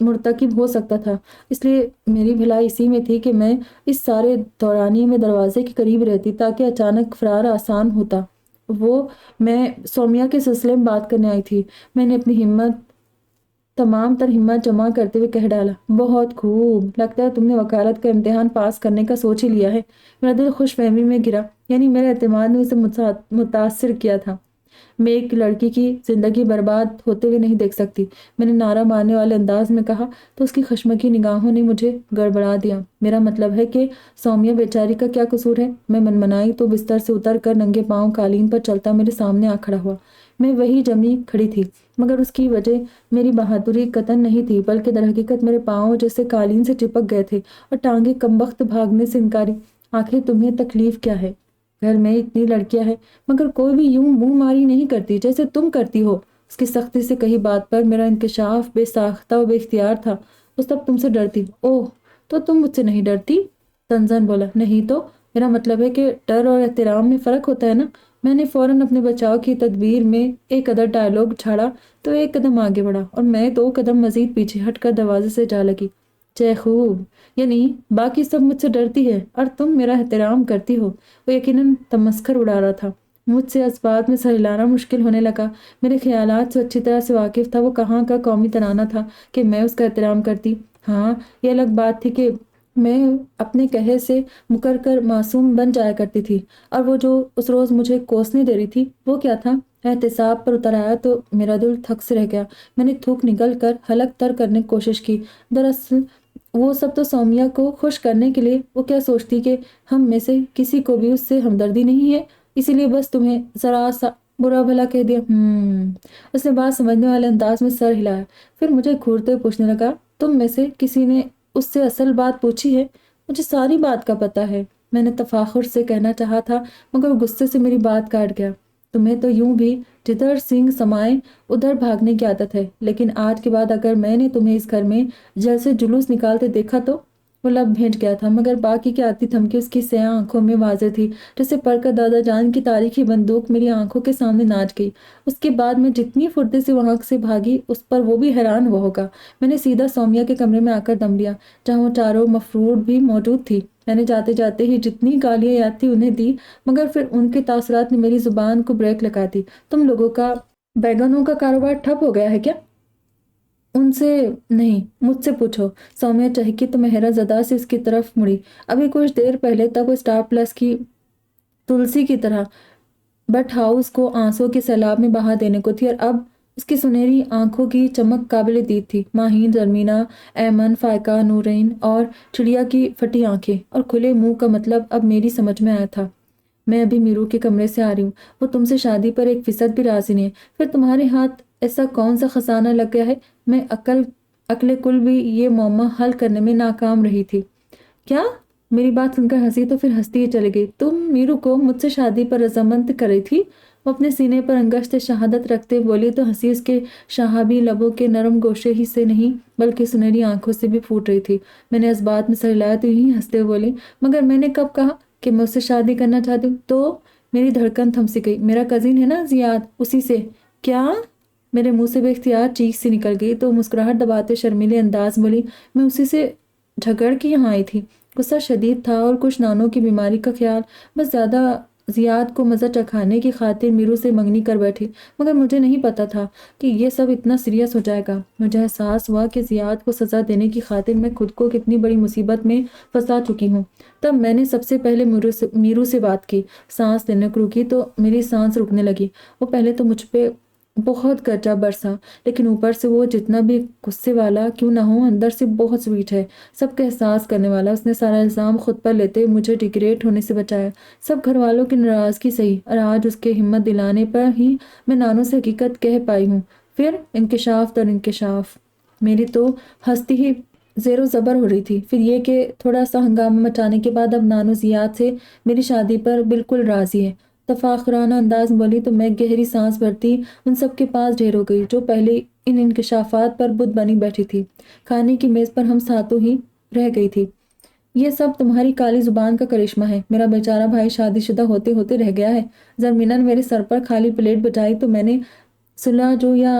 मुर्तकिब हो सकता था। इसलिए मेरी भलाई इसी में थी कि मैं इस सारे दौरानिए में दरवाजे के करीब रहती ताकि अचानक फरार आसान होता। वो मैं सौम्या के सिलसिले में बात करने आई थी। मैंने अपनी तमाम तर हिम्मत जमा करते हुए कह डाला, बहुत खूब, लगता है तुमने वकालत का इम्तिहान पास करने का सोच ही लिया है। मेरा दिल खुशफहमी में गिरा, यानी मेरे एतमाद ने उसे मुतासिर किया था। मैं एक लड़की की ज़िंदगी बर्बाद होते हुए नहीं देख सकती, मैंने नारा मारने वाले अंदाज में कहा तो उसकी खशमकी निगाहों ने मुझे गड़बड़ा दिया। मेरा मतलब है कि सौम्या बेचारी का क्या कसूर है? मैं मनमनाई तो बिस्तर से उतर कर नंगे पाँव कालीन पर चलता मेरे सामने आ खड़ा हुआ। मैं वही जमी खड़ी थी, मगर उसकी वजह मेरी बहादुरी कतन नहीं थी, बल्कि दरहकीकत मेरे पाँव जैसे कालीन से चिपक गए थे और टांगे कमबख्त भागने से इनकारी। आखिर तुम्हें तकलीफ क्या है? घर में इतनी लड़कियां हैं, मगर कोई भी यूं मुंह मारी नहीं करती जैसे तुम करती हो। उसकी सख्ती से कही बात पर मेरा इंकशाफ बेसाख्ता व बेख्तियार था। उस तब तुमसे डरती। ओह, तो तुम मुझसे नहीं डरती? तंजन बोला। नहीं तो मेरा मतलब है कि डर और एहतराम में फ़र्क होता है ना। मैंने फ़ौरन अपने बचाव की तदबीर में एक कदर डायलॉग छाड़ा तो एक कदम आगे बढ़ा और मैं 2 कदम मजीद पीछे हटकर दरवाजे से जा लगी। जय खूब, यानी बाकी सब मुझसे डरती है और तुम मेरा एहतराम करती हो। वो यकीनन तमस्खर उड़ा रहा था। मुझसे इस बात में सर हिलाना मुश्किल होने लगा। मेरे ख्यालात से अच्छी तरह से वाकिफ था वो कहाँ का कौमी तराना था कि मैं उसका एहतराम करती। हाँ, ये अलग बात थी कि मैं अपने कहे से मुकर कर मासूम बन जाया करती थी। और वो जो उस रोज़ मुझे कोसने दे रही थी वो क्या था? एहतिसाब पर उतर आया तो मेरा दिल थक से रह गया। मैंने थूक निगल कर हलक तर करने की कोशिश की। दरअसल वो सब तो सौम्या को खुश करने के लिए। वो क्या सोचती कि हम में से किसी को भी उससे हमदर्दी नहीं है, इसीलिए बस तुम्हें जरा सा बुरा भला कह दिया। उसने बात समझने वाले अंदाज में सर हिलाया, फिर मुझे घूरते हुए पूछने लगा, तुम में से किसी ने उससे असल बात पूछी है? मुझे सारी बात का पता है, मैंने तफाखुर से कहना चाहा था, मगर वो गुस्से से मेरी बात काट गया। तुम्हें तो यूं भी जिधर सिंह समाए उधर भागने की आदत है, लेकिन आज के बाद अगर मैंने तुम्हें इस घर में जल से जुलूस निकालते देखा तो? वो लब भेंट गया था, मगर बाकी की आती थमकी उसकी स्याह आंखों में वाज़ेह थी, जैसे पढ़कर दादा जान की तारीखी बंदूक मेरी आंखों के सामने नाच गई। उसके बाद मैं जितनी फुर्ती से वहां से भागी उस पर वो भी हैरान हुआ होगा। मैंने सीधा सौम्या के कमरे में आकर दम लिया, जहाँ वो चारों मफरूद भी मौजूद थी। मैंने जाते जाते ही जितनी गालियां याद थी उन्हें दी, मगर फिर उनके तासरात ने मेरी जुबान को ब्रेक लगा दी। तुम लोगों का बैगनों का कारोबार ठप हो गया है क्या? उनसे नहीं, मुझसे पूछो। सौम्या चहकी तो मैं जदा से उसकी तरफ मुड़ी। अभी कुछ देर पहले तक वो स्टार प्लस की तुलसी की तरह बट हाउस को आंसुओं के सैलाब में बहा देने को थी, और अब उसकी सुनहरी आंखों की चमक काबिल दीद थी। माहीन, जर्मीना, ऐमन, फायका, नूरैन और चिड़िया की फटी आंखें और खुले मुंह का मतलब अब मेरी समझ में आया था। मैं अभी मीरू के कमरे से आ रही हूँ, वो तुमसे शादी पर 1% भी राजी नहीं है। फिर तुम्हारे हाथ ऐसा कौन सा खजाना लग गया है? मैं अकले कुल भी ये मौमा हल करने में नाकाम रही थी। क्या? मेरी बात सुनकर हंसी तो फिर हंसती ही चली गई। तुम मीरू को मुझसे शादी पर रजामंद कर रही थी? वो अपने सीने पर अंगश्त शहादत रखते बोली तो हंसी उसके शहाबी लबों के नरम गोशे ही से नहीं बल्कि सुनहरी आंखों से भी फूट रही थी। मैंने इस बात में सर हिलाया तो यूं हंसते हुए बोली, मगर मैंने कब कहा कि मैं उससे शादी करना चाहती हूँ? तो मेरी धड़कन थमसी गई। मेरा कजिन है ना जियाद, उसी से। क्या? मेरे मुंह से बेख्तियार चीख सी निकल गई तो मुस्कुराहट दबाते शर्मीले अंदाज बोली, मैं उसी से झगड़ के यहाँ आई थी। गुस्सा शदीद था और कुछ नानों की बीमारी का ख्याल। बस ज़्यादा जियाद को मज़ा चखाने की खातिर मीरू से मंगनी कर बैठी, मगर मुझे नहीं पता था कि ये सब इतना सीरियस हो जाएगा। मुझे एहसास हुआ कि जियाद को सज़ा देने की खातिर मैं खुद को कितनी बड़ी मुसीबत में फंसा चुकी हूँ। तब मैंने सबसे पहले मीरू से बात की। सांस लेने को रुकी तो मेरी सांस रुकने लगी। वो पहले तो मुझ पे बहुत गजा बरसा, लेकिन ऊपर से वो जितना भी गुस्से वाला क्यों ना हो, अंदर से बहुत स्वीट है, सबका एहसास करने वाला। उसने सारा इल्ज़ाम खुद पर लेते हुए मुझे डिग्रेड होने से बचाया। सब घर वालों की नाराज़गी सही, और आज उसके हिम्मत दिलाने पर ही मैं नानों से हकीकत कह पाई हूँ। फिर इंकशाफ दर इंकशाफ। मेरी तो हंसती ही ज़ेरो ज़बर हो रही थी। फिर ये कि थोड़ा सा हंगामा मचाने के बाद अब नानो जियाद से मेरी शादी पर बिल्कुल राज़ी है। तफाखुराना अंदाज में बोली तो मैं गहरी सांस भरती उन सब के पास ढेर हो गई जो पहले इन इंकशाफात पर बुत बनी बैठी थी। खाने की मेज़ पर हम सातों ही रह गई थी। ये सब तुम्हारी काली जुबान का करिश्मा है। मेरा बेचारा भाई शादीशुदा होते होते रह गया है। जरमीना ने मेरे सर पर खाली प्लेट बजाई तो मैंने सुलह जो या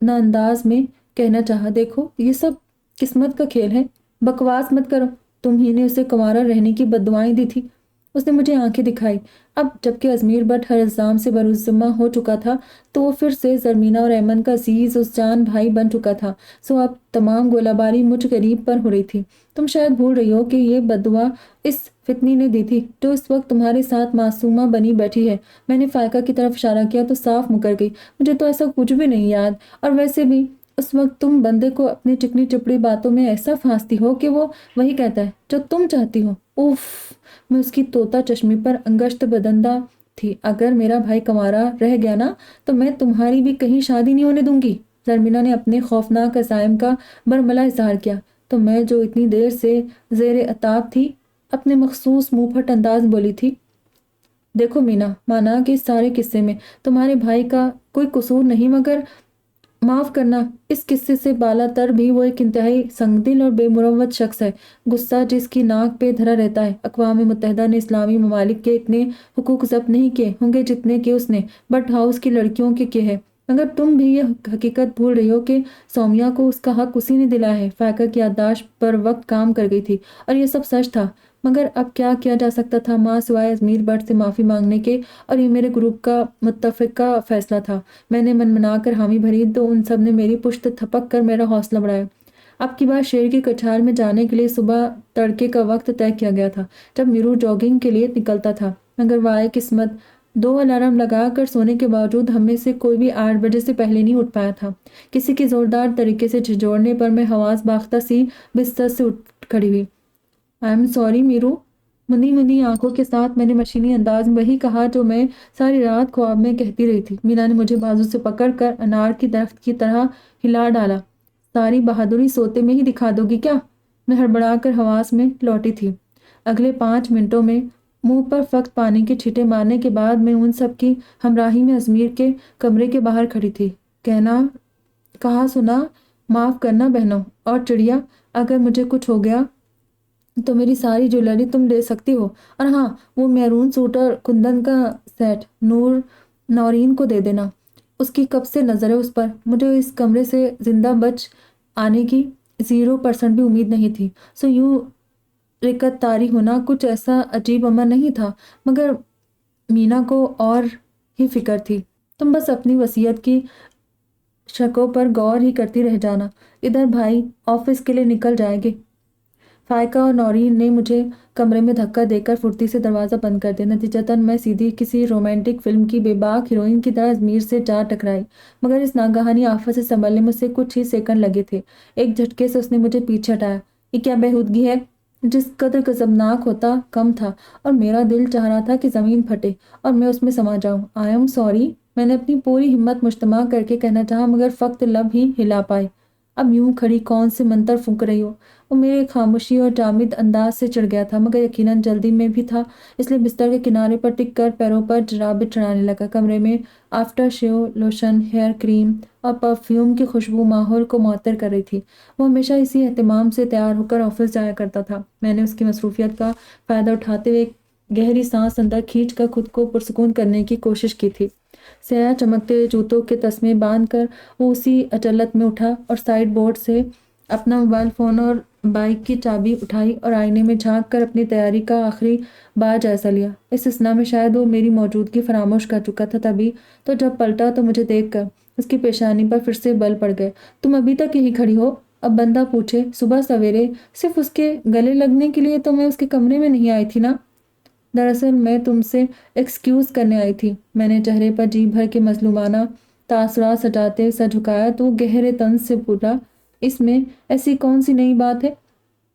ना अंदाज में कहना चाहा, देखो ये सब किस्मत का खेल है। बकवास मत करो, तुम ही ने उसे कुंवारा रहने की बददुआएं दी थी। उसने मुझे आंखें दिखाई। अब जबकि अजमेर बट हर इल्ज़ाम से बरुज़िम्मा हो चुका था, तो वो फिर से ज़रमीना और अयमन का अज़ीज़ उस जान भाई बन चुका था। सो अब तमाम गोलाबारी मुझ गरीब पर हो रही थी। तुम शायद भूल रही हो कि ये बददुआ इस फितनी ने दी थी, जो इस वक्त तुम्हारे साथ मासूमा बनी बैठी है। मैंने फ़ायका की तरफ इशारा किया तो साफ मुकर गई। मुझे तो ऐसा कुछ भी नहीं याद, और वैसे भी उस वक्त तुम बंदे को अपनी चिकनी चिपड़ी बातों में ऐसा फांसती हो कि वो वही कहता है जो तुम चाहती हो। उफ! मैं उसकी तोता चश्मी पर अंगश्त बदंदा थी। अगर मेरा भाई कंवारा रह गया ना, तो मैं तुम्हारी भी कहीं शादी नहीं होने दूंगी। ज़रमीना ने अपने खौफनाक अज़ाइम का बरमला इज़हार किया। तो मैं जो इतनी देर से ज़ेरे अताब थी, अपने मखसूस मुंहफट अंदाज बोली थी, देखो मीना, माना कि इस सारे किस्से में तुम्हारे भाई का कोई कसूर नहीं, मगर माफ करना, इस किस्से से बालातर भी वो एक इंतहाई संगदिल और बेमुरव्वत शख्स है। गुस्सा जिसकी नाक पे धरा रहता है। अक़वाम मुत्तहिदा ने इस्लामी ममालिक के इतने हुकूक ज़ब्त नहीं किए होंगे जितने कि उसने बट हाउस की लड़कियों के किए हैं। मगर तुम भी ये हकीकत भूल रही हो कि सौमिया को उसका हक उसी ने दिलाया है। फ़ायका की याददाश्त पर वक्त काम कर गई थी और ये सब सच था। मगर अब क्या किया जा सकता था माँ सिवाय अजमीर बट से माफ़ी मांगने के, और ये मेरे ग्रुप का मुत्तफ़िका फ़ैसला था। मैंने मनमना कर हामी भरी तो उन सब ने मेरी पुश्त थपक कर मेरा हौसला बढ़ाया। अब की बार शेर की कछार में जाने के लिए सुबह तड़के का वक्त तय किया गया था, जब मीरू जॉगिंग के लिए निकलता था। मगर वाह किस्मत, 2 अलार्म लगा कर सोने के बावजूद हम में से कोई भी 8 बजे से पहले नहीं उठ पाया था। किसी के ज़ोरदार तरीके से झिझोड़ने पर मैं हवास बाख्ता सी बिस्तर से उठ खड़ी हुई। I am sorry Meeru. मुंदी मुंदी आंखों के साथ मैंने मशीनी अंदाज में वही कहा जो मैं सारी रात ख्वाब में कहती रही थी। मीना ने मुझे बाजू से पकड़कर अनार की दरख्त की तरह हिला डाला। सारी बहादुरी सोते में ही दिखा दोगी क्या? मैं हड़बड़ाकर हवास में लौटी थी। अगले 5 मिनटों में मुंह पर फक्त पानी के छींटे मारने के बाद मैं उन सब की हमराही में अजमीर के कमरे के बाहर खड़ी थी। कहना कहा सुना, माफ करना बहनों और चिड़िया, अगर मुझे कुछ हो गया तो मेरी सारी ज्वेलरी तुम ले सकती हो। और हाँ, वो मैरून सूट और कुंदन का सेट नौरीन को दे देना। उसकी कब से नज़र है उस पर। मुझे इस कमरे से जिंदा बच आने की 0% भी उम्मीद नहीं थी। सो यूं रिकत तारी होना कुछ ऐसा अजीब अमर नहीं था, मगर मीना को और ही फिक्र थी। तुम बस अपनी वसीयत की शकों पर गौर ही करती रह जाना। इधर भाई ऑफिस के लिए निकल जाएंगे। फ़ायका और नौरीन ने मुझे कमरे में धक्का देकर फुर्ती से दरवाज़ा बंद कर दिया। नतीजतन मैं सीधी किसी रोमांटिक फ़िल्म की बेबाक हीरोइन की तरह अजमीर से जा टकराई। मगर इस नागहानी आफत से संभलने में उसे कुछ ही सेकंड लगे थे। एक झटके से उसने मुझे पीछे हटाया। ये क्या बेहूदगी है? जिस कदर गज़बनाक होता कम था, और मेरा दिल चाह रहा था कि ज़मीन फटे और मैं उसमें समा जाऊं। आई एम सॉरी, मैंने अपनी पूरी हिम्मत मुश्तमा करके कहना चाहा, मगर फ़क्त लब ही हिला पाए। अब यूं खड़ी कौन से मंतर फूंक रही हो? वो मेरे खामोशी और जामिद अंदाज से चिढ़ गया था, मगर यकीनन जल्दी में भी था, इसलिए बिस्तर के किनारे पर टिक कर पैरों पर जराबे चढ़ाने लगा। कमरे में after shave lotion, hair cream और परफ्यूम की खुशबू माहौल को मुअत्तर कर रही थी। वो हमेशा इसी एहतमाम से तैयार होकर ऑफिस जाया करता था। मैंने उसकी मसरूफियत का फ़ायदा उठाते हुए एक गहरी सांस अंदर खींच कर खुद को पुरसकून करने की कोशिश की थी। स्याह चमकते हुए जूतों के तस्मे बांध कर वो उसी अचलत में उठा और साइड बोर्ड से अपना मोबाइल फ़ोन और बाइक की चाबी उठाई और आईने में झांक कर अपनी तैयारी का आखिरी बार जायजा लिया। इस स्ना में शायद वो मेरी मौजूदगी फरामोश कर चुका था। तभी तो जब पलटा तो मुझे देखकर उसकी पेशानी पर फिर से बल पड़ गए। तुम अभी तक यहीं खड़ी हो? अब बंदा पूछे। सुबह सवेरे सिर्फ उसके गले लगने के लिए तो मैं उसके कमरे में नहीं आई थी ना। दरअसल मैं तुमसे एक्सक्यूज़ करने आई थी। मैंने चेहरे पर जी भर के मजलूमाना तासुरात सजाते सर झुकाया तो गहरे तंज से बोला, इसमें ऐसी कौन सी नई बात है?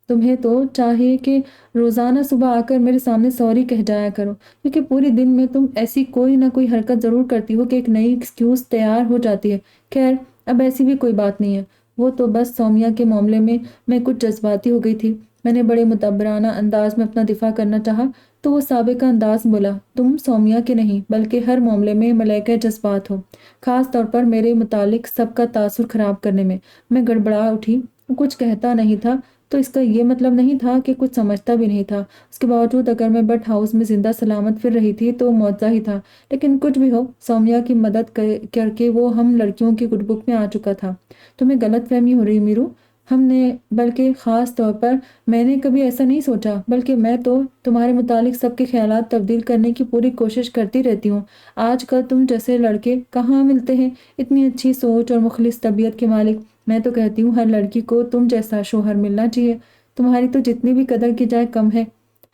तुम्हें तो चाहिए कि रोज़ाना सुबह आकर मेरे सामने सॉरी कह जाया करो, क्योंकि पूरे दिन में तुम ऐसी कोई ना कोई हरकत ज़रूर करती हो कि एक नई एक्सक्यूज़ तैयार हो जाती है। खैर, अब ऐसी भी कोई बात नहीं है। वो तो बस सौमिया के मामले में मैं कुछ जज्बाती हो गई थी। मैंने बड़े मुतब्बराना अंदाज में अपना दिफा करना चाहा तो वो साबिका अंदाज बोला, तुम सौमिया के नहीं बल्कि हर मामले में मलाइका जज्बात हो, ख़ास तौर पर मेरे मुतालिक सबका तासुर ख़राब करने में। मैं गड़बड़ा उठी। कुछ कहता नहीं था तो इसका ये मतलब नहीं था कि कुछ समझता भी नहीं था। उसके बावजूद अगर मैं बट हाउस में जिंदा सलामत फिर रही थी तो मुआवजा ही था। लेकिन कुछ भी हो, सौमिया की मदद करके वो हम लड़कियों की गुड बुक में आ चुका था। तुम्हें गलत फहमी हो रही मीरू। ہم نے بلکہ خاص طور پر میں نے کبھی ایسا نہیں سوچا، بلکہ میں تو تمہارے متعلق سب کے خیالات تبدیل کرنے کی پوری کوشش کرتی رہتی ہوں۔ آج کل تم جیسے لڑکے کہاں ملتے ہیں، اتنی اچھی سوچ اور مخلص طبیعت کے مالک۔ میں تو کہتی ہوں ہر لڑکی کو تم جیسا شوہر ملنا چاہیے۔ تمہاری تو جتنی بھی قدر کی جائے کم ہے۔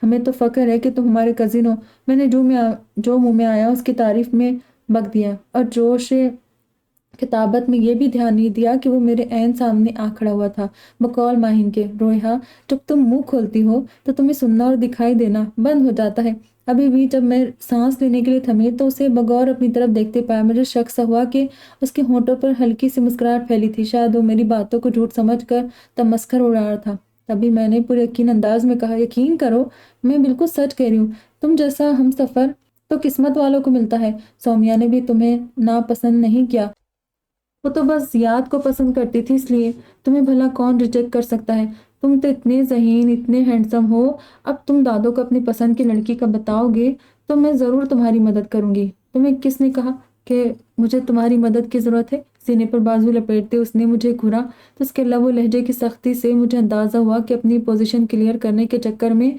ہمیں تو فخر ہے کہ تم ہمارے کزن ہو۔ میں نے جو منہ میں آیا اس کی تعریف میں بک دیا، اور جوش کتابت میں یہ بھی دھیان نہیں دیا کہ وہ میرے عین سامنے آ کھڑا ہوا تھا بقول ماہین کے۔ رویہ، جب تم منہ کھولتی ہو تو تمہیں سننا اور دکھائی دینا بند ہو جاتا ہے۔ ابھی بھی جب میں سانس لینے کے لیے تھمی تو اسے بغور اپنی طرف دیکھتے پایا مجھے شک سا ہوا کہ اس کے ہونٹوں پر ہلکی سی مسکراہٹ پھیلی تھی۔ شاید وہ میری باتوں کو جھوٹ سمجھ کر تمسخر اڑا رہا تھا۔ تبھی میں نے پورے یقین انداز میں کہا، یقین کرو میں بالکل سچ کہہ رہی ہوں، تم جیسا ہم سفر تو قسمت والوں کو ملتا ہے۔ سومیا نے بھی تمہیں ناپسند نہیں کیا، وہ تو بس زیاد کو پسند کرتی تھی، اس لیے تمہیں بھلا کون ریجیکٹ کر سکتا ہے؟ تم تو اتنے ذہین، اتنے ہینڈسم ہو۔ اب تم دادو کو اپنی پسند کی لڑکی کا بتاؤ گے تو میں ضرور تمہاری مدد کروں گی۔ تمہیں کس نے کہا کہ مجھے تمہاری مدد کی ضرورت ہے؟ سینے پر بازو لپیٹتے اس نے مجھے گھورا تو اس کے لب و لہجے کی سختی سے مجھے اندازہ ہوا کہ اپنی پوزیشن کلیئر کرنے کے چکر میں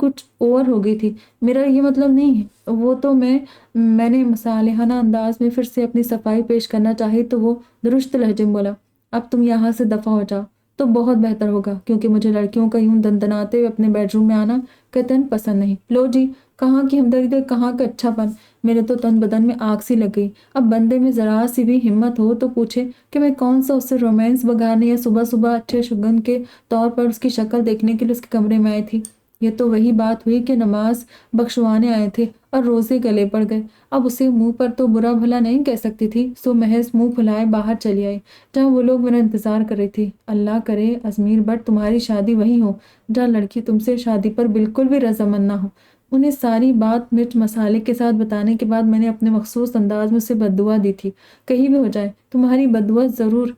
کچھ اوور ہو گئی تھی۔ میرا یہ مطلب نہیں ہے، وہ تو میں نے مصالحانہ انداز میں پھر سے اپنی صفائی پیش کرنا چاہی تو وہ درست لہجے میں بولا، اب تم یہاں سے دفع ہو جاؤ تو بہت بہتر ہوگا، کیونکہ مجھے لڑکیوں کا یوں دندناتے ہوئے اپنے بیڈ روم میں آنا قطعاً پسند نہیں۔ لو جی، کہاں کی ہمدردی، کہاں کا اچھا پن! میرے تو تن بدن میں آگ سی لگ گئی۔ اب بندے میں ذرا سی بھی ہمت ہو تو پوچھے کہ میں کون سا اس سے رومانس بگانے یا صبح صبح اچھے شگن کے طور پر اس کی شکل دیکھنے کے لیے اس کے کمرے میں آئی تھی۔ یہ تو وہی بات ہوئی کہ نماز بخشوانے آئے تھے اور روزے گلے پڑ گئے۔ اب اسے منہ پر تو برا بھلا نہیں کہہ سکتی تھی، سو محض منہ پھلائے باہر چلی آئی جہاں وہ لوگ میرا انتظار کر رہی تھی۔ اللہ کرے ازمیر بٹ تمہاری شادی وہی ہو جہاں لڑکی تم سے شادی پر بالکل بھی رضامند نہ ہو۔ انہیں ساری بات مرچ مسالے کے ساتھ بتانے کے بعد میں نے اپنے مخصوص انداز میں اسے بددعا دی تھی، کہیں بھی ہو جائے تمہاری بددعا ضرور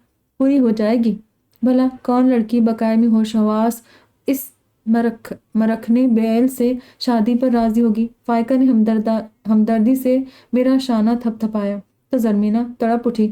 پوری ہو جائے گی۔ بھلا کون لڑکی بقائے ہوش حواس اس مرکھنے بیل سے شادی پر راضی ہوگی؟ فائقہ نے ہمدردی سے میرا شانہ تھپ تھپایا تو زرمینہ تڑپ اٹھی،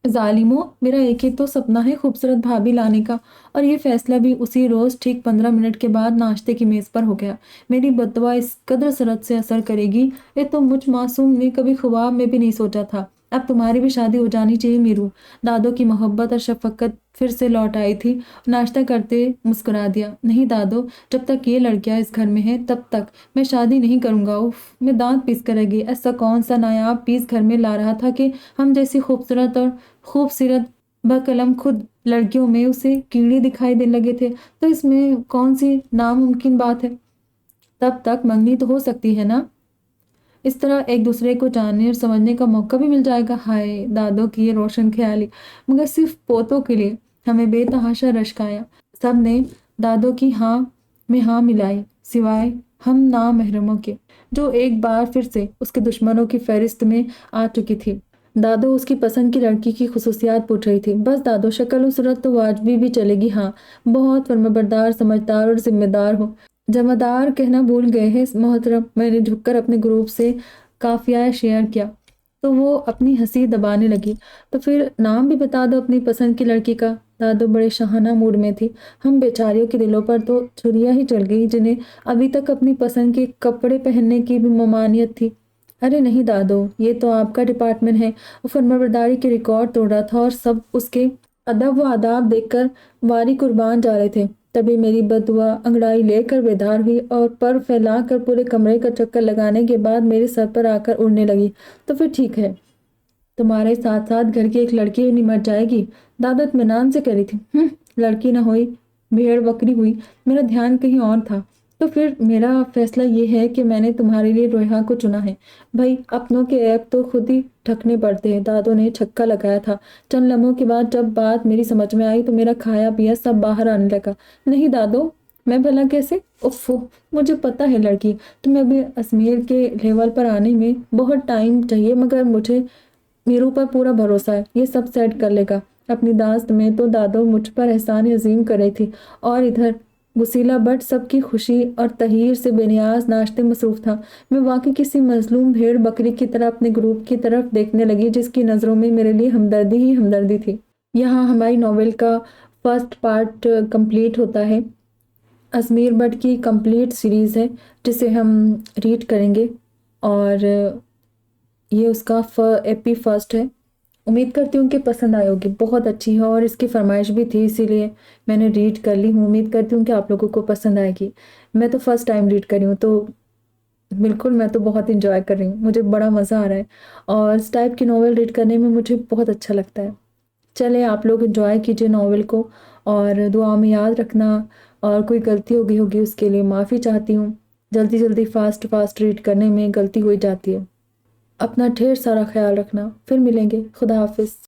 ظالمو، میرا ایک ہی تو سپنا ہے خوبصورت بھابھی لانے کا، اور یہ فیصلہ بھی اسی روز ٹھیک 15 منٹ کے بعد ناشتے کی میز پر ہو گیا۔ میری بددعا اس قدر سرعت سے اثر کرے گی، یہ تو مجھ معصوم نے کبھی خواب میں بھی نہیں سوچا تھا۔ اب تمہاری بھی شادی ہو جانی چاہیے میرو۔ دادو کی محبت اور شفقت پھر سے لوٹ آئی تھی۔ ناشتہ کرتے مسکرا دیا، نہیں دادو، جب تک یہ لڑکیاں اس گھر میں ہیں تب تک میں شادی نہیں کروں گا۔ اف، میں دانت پیس کر رہ گئی۔ ایسا کون سا نایاب پیس گھر میں لا رہا تھا کہ ہم جیسی خوبصورت اور خوبصورت بقلم خود لڑکیوں میں اسے کیڑے دکھائی دینے لگے تھے؟ تو اس میں کون سی ناممکن بات ہے؟ تب تک منگنی تو ہو سکتی ہے نا؟ اس طرح ایک دوسرے کو جاننے اور سمجھنے کا موقع بھی مل جائے گا۔ ہائے، دادو کی یہ روشن خیالی! مگر صرف پوتوں کے لیے ہمیں بے تحاشا رشک آیا۔ سب نے دادو کی ہاں میں ہاں ملائی، سوائے ہم نامحرموں کے، جو ایک بار پھر سے اس کے دشمنوں کی فہرست میں آ چکی تھی۔ دادو اس کی پسند کی لڑکی کی خصوصیات پوچھ رہی تھی۔ بس دادو، شکل و صورت تو واجبی بھی چلے گی، ہاں بہت فرمانبردار، سمجھدار اور ذمہ دار ہو۔ جمعدار کہنا بھول گئے ہیں محترم، میں نے جھک کر اپنے گروپ سے قافیہ شیئر کیا تو وہ اپنی ہنسی دبانے لگی۔ تو پھر نام بھی بتا دو اپنی پسند کی لڑکی کا۔ دادو بڑے شاہانہ موڈ میں تھی۔ ہم بیچاریوں کے دلوں پر تو چھریاں ہی چل گئی جنہیں ابھی تک اپنی پسند کے کپڑے پہننے کی بھی ممانعت تھی۔ ارے نہیں دادو، یہ تو آپ کا ڈپارٹمنٹ ہے۔ وہ فرمانبرداری کے ریکارڈ توڑ رہا تھا اور سب اس کے ادب و آداب دیکھ کر واری قربان جا رہے تھے۔ تبھی میری بددعا انگڑائی لے کر بیدار ہوئی اور پر پھیلا کر پورے کمرے کا چکر لگانے کے بعد میرے سر پر آ کر اڑنے لگی۔ تو پھر ٹھیک ہے، تمہارے ساتھ ساتھ گھر کی ایک لڑکی نہیں مر جائے گی، دادو اطمینان سے کہہ رہی تھی۔ لڑکی نہ ہوئی، بھیڑ بکری ہوئی، میرا دھیان کہیں اور تھا۔ تو پھر میرا فیصلہ یہ ہے کہ میں نے تمہارے لیے رویہ کو چنا ہے۔ بھائی، اپنوں کے عیب تو خود ہی ڈھکنے پڑتے ہیں، دادو نے چھکا لگایا تھا۔ چند لمحوں کے بعد جب بات میری سمجھ میں آئی تو میرا کھایا پیا سب باہر آنے لگا۔ نہیں دادو، میں بھلا کیسے؟ اوفو، مجھے پتا ہے لڑکی، تمہیں ابھی ازمیر کے لیول پر آنے میں بہت ٹائم چاہیے، مگر مجھے میرو پر پورا بھروسہ ہے، یہ سب سیٹ کر لے گا۔ اپنی داست میں تو دادو مجھ پر احسان عظیم کر رہی تھی، اور ادھر گسیلا بٹ سب کی خوشی اور تحیر سے بے نیاز ناشتے مصروف تھا۔ میں واقعی کسی مظلوم بھیڑ بکری کی طرح اپنے گروپ کی طرف دیکھنے لگی جس کی نظروں میں میرے لیے ہمدردی ہی ہمدردی تھی۔ یہاں ہماری ناول کا फर्स्ट पार्ट कंप्लीट होता है। अजमेर बट की कंप्लीट सीरीज़ है जिसे हम रीड करेंगे और ये उसका एपी फर्स्ट है। उम्मीद करती हूँ कि पसंद आई होगी, बहुत अच्छी है और इसकी फरमाइश भी थी इसीलिए मैंने रीड कर ली हूँ। उम्मीद करती हूँ कि आप लोगों को पसंद आएगी। मैं तो फर्स्ट टाइम रीड करी हूँ तो बिल्कुल मैं तो बहुत इंजॉय कर रही हूँ, मुझे बड़ा मज़ा आ रहा है और इस टाइप की नॉवल रीड करने में मुझे बहुत अच्छा लगता है। चलिए आप लोग इंजॉय कीजिए नॉवल को और दुआ में याद रखना, और कोई गलती हो गई होगी उसके लिए माफ़ी चाहती हूँ। जल्दी जल्दी फास्ट फास्ट रीड करने में गलती हो ही जाती है। अपना ढेर सारा ख्याल रखना, फिर मिलेंगे। खुदा हाफिज़।